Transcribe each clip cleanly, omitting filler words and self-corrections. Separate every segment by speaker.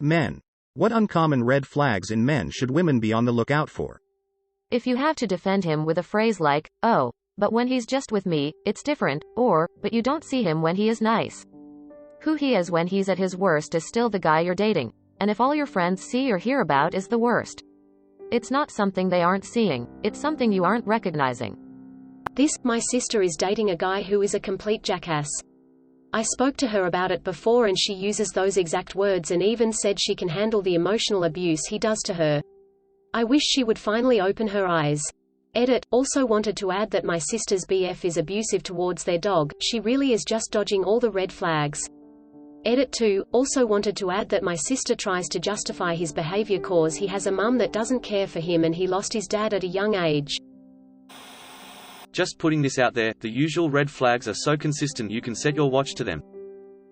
Speaker 1: Men. What uncommon red flags in men should women be on the lookout for?
Speaker 2: If you have to defend him with a phrase like, "Oh, but when he's just with me, it's different," or, "But you don't see him when he is nice." Who he is when he's at his worst is still the guy you're dating. And if all your friends see or hear about is the worst, it's not something they aren't seeing, it's something you aren't recognizing.
Speaker 3: My sister is dating a guy who is a complete jackass. I spoke to her about it before and she uses those exact words and even said she can handle the emotional abuse he does to her. I wish she would finally open her eyes. Also wanted to add that my sister's BF is abusive towards their dog, she really is just dodging all the red flags. 2. Also wanted to add that my sister tries to justify his behavior cause he has a mum that doesn't care for him and he lost his dad at a young age.
Speaker 4: Just putting this out there, the usual red flags are so consistent you can set your watch to them.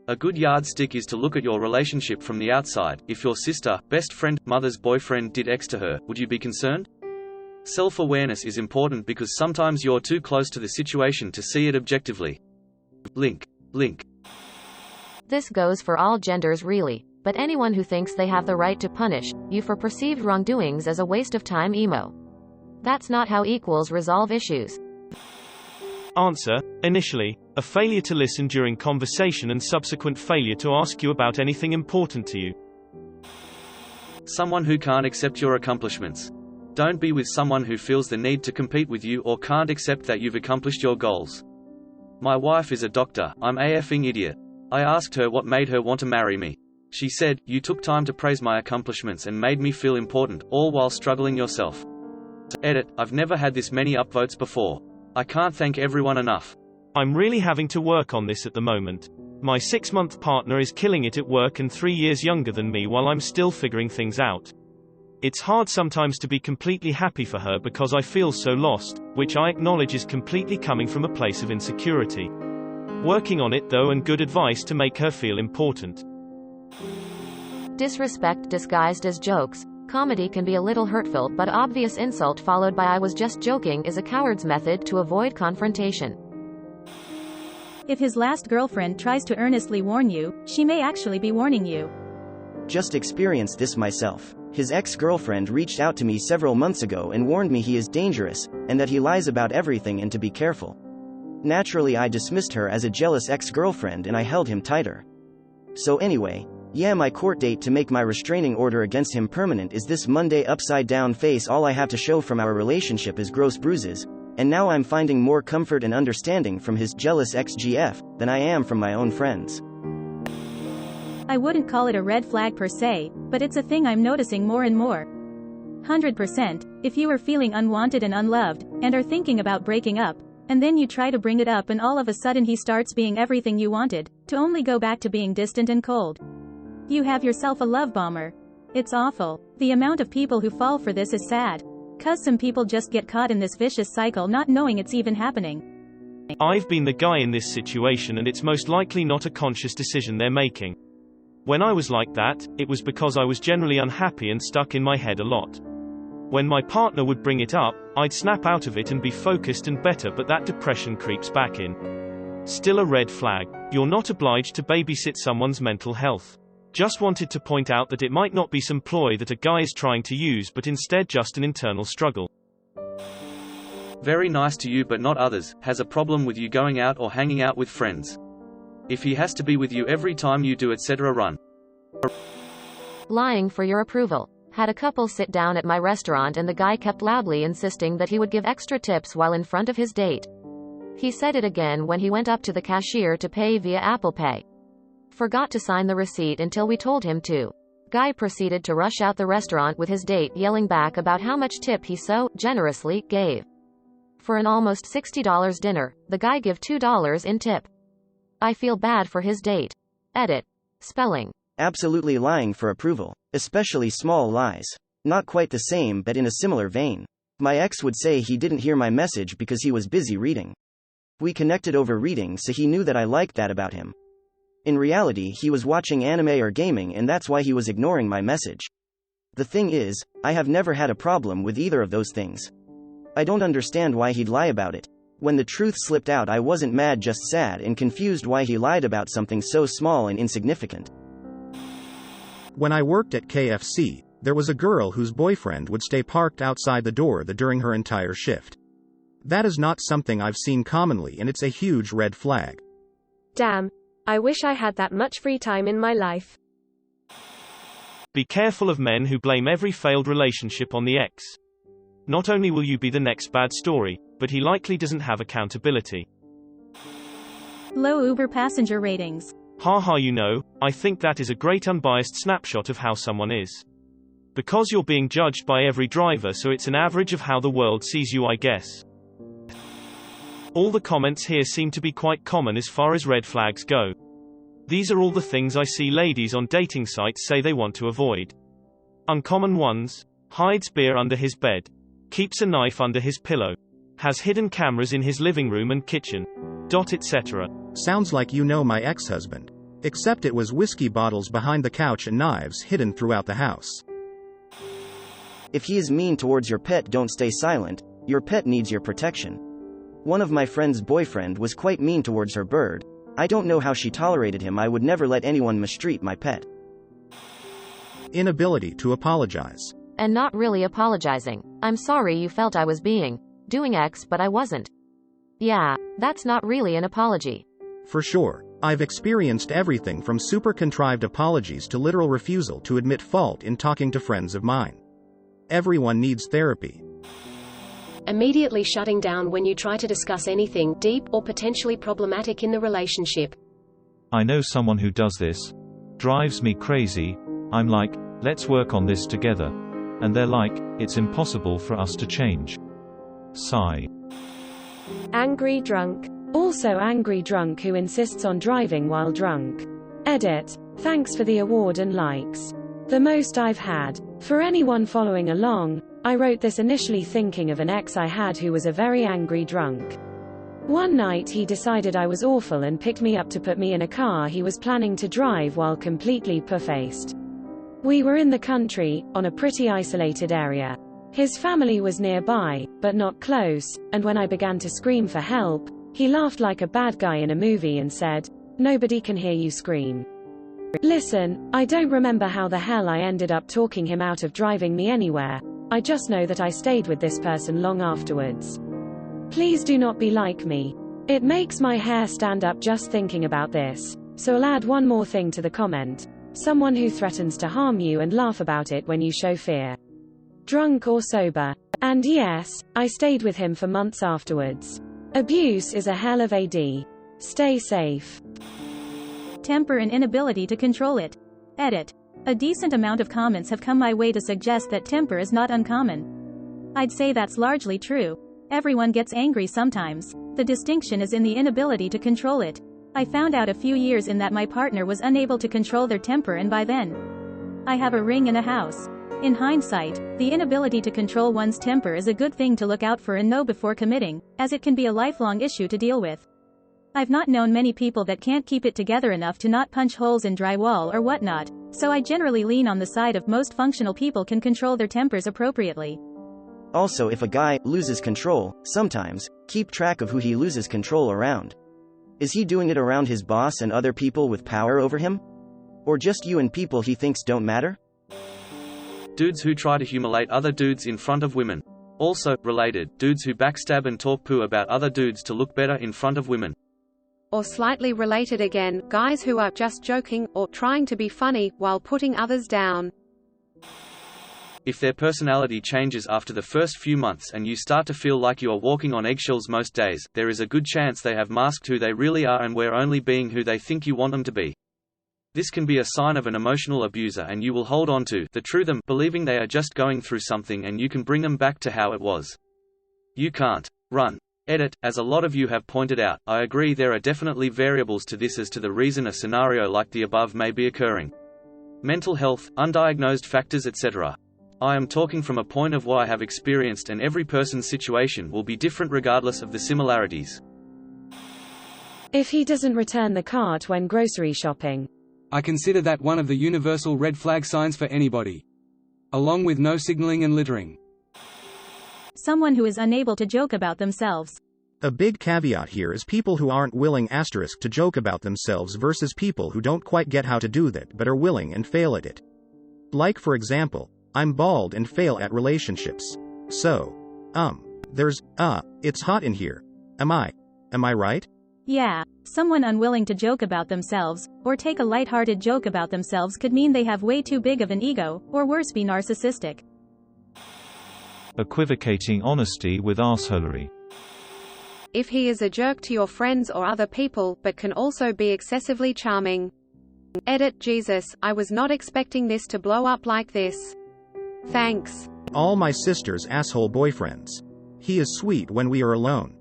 Speaker 4: A good yardstick is to look at your relationship from the outside. If your sister, best friend, mother's boyfriend did X to her, would you be concerned? Self-awareness is important because sometimes you're too close to the situation to see it objectively. Link.
Speaker 2: This goes for all genders really, but anyone who thinks they have the right to punish you for perceived wrongdoings is a waste of time emo. That's not how equals resolve issues.
Speaker 5: Answer. Initially, a failure to listen during conversation and subsequent failure to ask you about anything important to you.
Speaker 4: Someone who can't accept your accomplishments. Don't be with someone who feels the need to compete with you or can't accept that you've accomplished your goals. My wife is a doctor, I'm a effing idiot. I asked her what made her want to marry me. She said, "You took time to praise my accomplishments and made me feel important, all while struggling yourself." I've never had this many upvotes before. I can't thank everyone enough.
Speaker 5: I'm really having to work on this at the moment. My 6-month partner is killing it at work and 3 years younger than me while I'm still figuring things out. It's hard sometimes to be completely happy for her because I feel so lost, which I acknowledge is completely coming from a place of insecurity. Working on it though, and good advice to make her feel important.
Speaker 2: Disrespect disguised as jokes. Comedy can be a little hurtful, but obvious insult followed by "I was just joking" is a coward's method to avoid confrontation.
Speaker 6: If his last girlfriend tries to earnestly warn you, she may actually be warning you.
Speaker 7: Just experienced this myself. His ex-girlfriend reached out to me several months ago and warned me he is dangerous, and that he lies about everything and to be careful. Naturally I dismissed her as a jealous ex-girlfriend and I held him tighter. So anyway, my court date to make my restraining order against him permanent is this Monday. Upside down face. All I have to show from our relationship is gross bruises, and now I'm finding more comfort and understanding from his jealous ex-GF than I am from my own friends.
Speaker 6: I wouldn't call it a red flag per se, but it's a thing I'm noticing more and more. 100%, if you are feeling unwanted and unloved, and are thinking about breaking up, and then you try to bring it up and all of a sudden he starts being everything you wanted, to only go back to being distant and cold. You have yourself a love bomber. It's awful. The amount of people who fall for this is sad. 'Cause some people just get caught in this vicious cycle not knowing it's even happening.
Speaker 5: I've been the guy in this situation and it's most likely not a conscious decision they're making. When I was like that, it was because I was generally unhappy and stuck in my head a lot. When my partner would bring it up, I'd snap out of it and be focused and better, but that depression creeps back in. Still a red flag. You're not obliged to babysit someone's mental health. Just wanted to point out that it might not be some ploy that a guy is trying to use but instead just an internal struggle.
Speaker 4: Very nice to you but not others, has a problem with you going out or hanging out with friends. If he has to be with you every time you do etc. run.
Speaker 2: Lying for your approval. Had a couple sit down at my restaurant and the guy kept loudly insisting that he would give extra tips while in front of his date. He said it again when he went up to the cashier to pay via Apple Pay. Forgot to sign the receipt until we told him to. Guy proceeded to rush out the restaurant with his date yelling back about how much tip he so generously gave. For an almost $60 dinner, the guy give $2 in tip. I feel bad for his date. Spelling.
Speaker 7: Absolutely lying for approval, especially small lies. Not quite the same but in a similar vein. My ex would say he didn't hear my message because he was busy reading. We connected over reading, so he knew that I liked that about him. In reality he was watching anime or gaming and that's why he was ignoring my message. The thing is, I have never had a problem with either of those things. I don't understand why he'd lie about it. When the truth slipped out I wasn't mad, just sad and confused why he lied about something so small and insignificant.
Speaker 1: When I worked at KFC, there was a girl whose boyfriend would stay parked outside the door during her entire shift. That is not something I've seen commonly, and it's a huge red flag.
Speaker 8: Damn. I wish I had that much free time in my life.
Speaker 5: Be careful of men who blame every failed relationship on the ex. Not only will you be the next bad story, but he likely doesn't have accountability.
Speaker 6: Low Uber passenger ratings.
Speaker 5: Haha, I think that is a great unbiased snapshot of how someone is. Because you're being judged by every driver, so it's an average of how the world sees you, I guess. All the comments here seem to be quite common as far as red flags go. These are all the things I see ladies on dating sites say they want to avoid. Uncommon ones: hides beer under his bed, keeps a knife under his pillow, has hidden cameras in his living room and kitchen, etc.
Speaker 1: Sounds like you know my ex-husband. Except it was whiskey bottles behind the couch and knives hidden throughout the house.
Speaker 7: If he is mean towards your pet, don't stay silent. Your pet needs your protection. One of my friend's boyfriend was quite mean towards her bird. I don't know how she tolerated him. I would never let anyone mistreat my pet.
Speaker 1: Inability to apologize.
Speaker 2: And not really apologizing. I'm sorry you felt I was doing X, but I wasn't. Yeah, that's not really an apology.
Speaker 1: For sure. I've experienced everything from super contrived apologies to literal refusal to admit fault in talking to friends of mine. Everyone needs therapy.
Speaker 3: Immediately shutting down when you try to discuss anything deep or potentially problematic in the relationship.
Speaker 9: I know someone who does this. Drives me crazy. I'm like, let's work on this together. And they're like, it's impossible for us to change. Sigh.
Speaker 8: Angry drunk. Also angry drunk who insists on driving while drunk. Edit. Thanks for the award and likes. The most I've had. For anyone following along, I wrote this initially thinking of an ex I had who was a very angry drunk. One night he decided I was awful and picked me up to put me in a car he was planning to drive while completely poo-faced. We were in the country, on a pretty isolated area. His family was nearby, but not close, and when I began to scream for help, he laughed like a bad guy in a movie and said, "Nobody can hear you scream." Listen, I don't remember how the hell I ended up talking him out of driving me anywhere. I just know that I stayed with this person long afterwards. Please do not be like me. It makes my hair stand up just thinking about this. So I'll add one more thing to the comment. Someone who threatens to harm you and laugh about it when you show fear. Drunk or sober. And yes, I stayed with him for months afterwards. Abuse is a hell of a D. Stay safe.
Speaker 6: Temper and inability to control it. Edit. A decent amount of comments have come my way to suggest that temper is not uncommon. I'd say that's largely true. Everyone gets angry sometimes. The distinction is in the inability to control it. I found out a few years in that my partner was unable to control their temper, and by then, I have a ring in a house. In hindsight, the inability to control one's temper is a good thing to look out for and know before committing, as it can be a lifelong issue to deal with. I've not known many people that can't keep it together enough to not punch holes in drywall or whatnot, so I generally lean on the side of most functional people can control their tempers appropriately.
Speaker 7: Also, if a guy loses control, sometimes, keep track of who he loses control around. Is he doing it around his boss and other people with power over him? Or just you and people he thinks don't matter?
Speaker 4: Dudes who try to humiliate other dudes in front of women. Also, related, dudes who backstab and talk poo about other dudes to look better in front of women.
Speaker 8: Or slightly related again, guys who are just joking, or trying to be funny, while putting others down.
Speaker 4: If their personality changes after the first few months and you start to feel like you are walking on eggshells most days, there is a good chance they have masked who they really are and were only being who they think you want them to be. This can be a sign of an emotional abuser, and you will hold on to the true them, believing they are just going through something and you can bring them back to how it was. You can't run. Edit. As a lot of you have pointed out, I agree there are definitely variables to this as to the reason a scenario like the above may be occurring. Mental health, undiagnosed factors, etc. I am talking from a point of what I have experienced, and every person's situation will be different regardless of the similarities.
Speaker 8: If he doesn't return the cart when grocery shopping.
Speaker 10: I consider that one of the universal red flag signs for anybody. Along with no signaling and littering.
Speaker 6: Someone who is unable to joke about themselves.
Speaker 1: A big caveat here is people who aren't willing *to joke about themselves versus people who don't quite get how to do that but are willing and fail at it. Like for example, I'm bald and fail at relationships. So, it's hot in here. Am I right?
Speaker 6: Yeah, someone unwilling to joke about themselves, or take a light-hearted joke about themselves could mean they have way too big of an ego, or worse be narcissistic.
Speaker 9: Equivocating honesty with arseholery.
Speaker 11: If he is a jerk to your friends or other people, but can also be excessively charming. Edit. Jesus, I was not expecting this to blow up like this. Thanks.
Speaker 1: All my sister's asshole boyfriends. He is sweet when we are alone.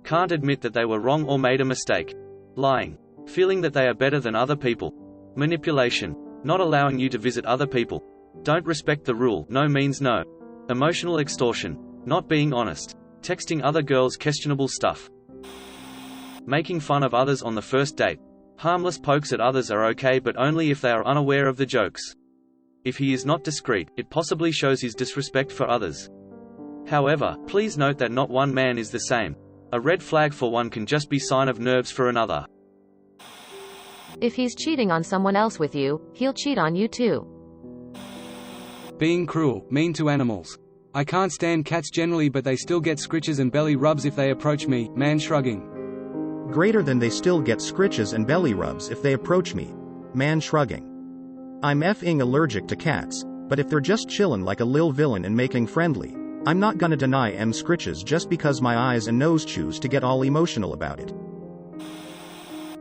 Speaker 4: Can't admit that they were wrong or made a mistake. Lying. Feeling that they are better than other people. Manipulation. Not allowing you to visit other people. Don't respect the rule, no means no. Emotional extortion. Not being honest. Texting other girls questionable stuff. Making fun of others on the first date. Harmless pokes at others are okay, but only if they are unaware of the jokes. If he is not discreet, it possibly shows his disrespect for others. However, please note that not one man is the same. A red flag for one can just be sign of nerves for another.
Speaker 2: If he's cheating on someone else with you, he'll cheat on you too.
Speaker 10: Being cruel, mean to animals. I can't stand cats generally, but they still get scritches and belly rubs if they approach me. Man shrugging.
Speaker 1: Greater than they still get scritches and belly rubs if they approach me. Man shrugging. I'm effing allergic to cats, but if they're just chillin' like a lil villain and making friendly, I'm not gonna deny scritches just because my eyes and nose choose to get all emotional about it.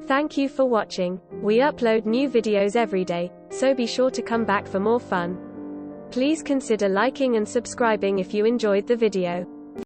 Speaker 12: Thank you for watching. We upload new videos every day, so be sure to come back for more fun. Please consider liking and subscribing if you enjoyed the video.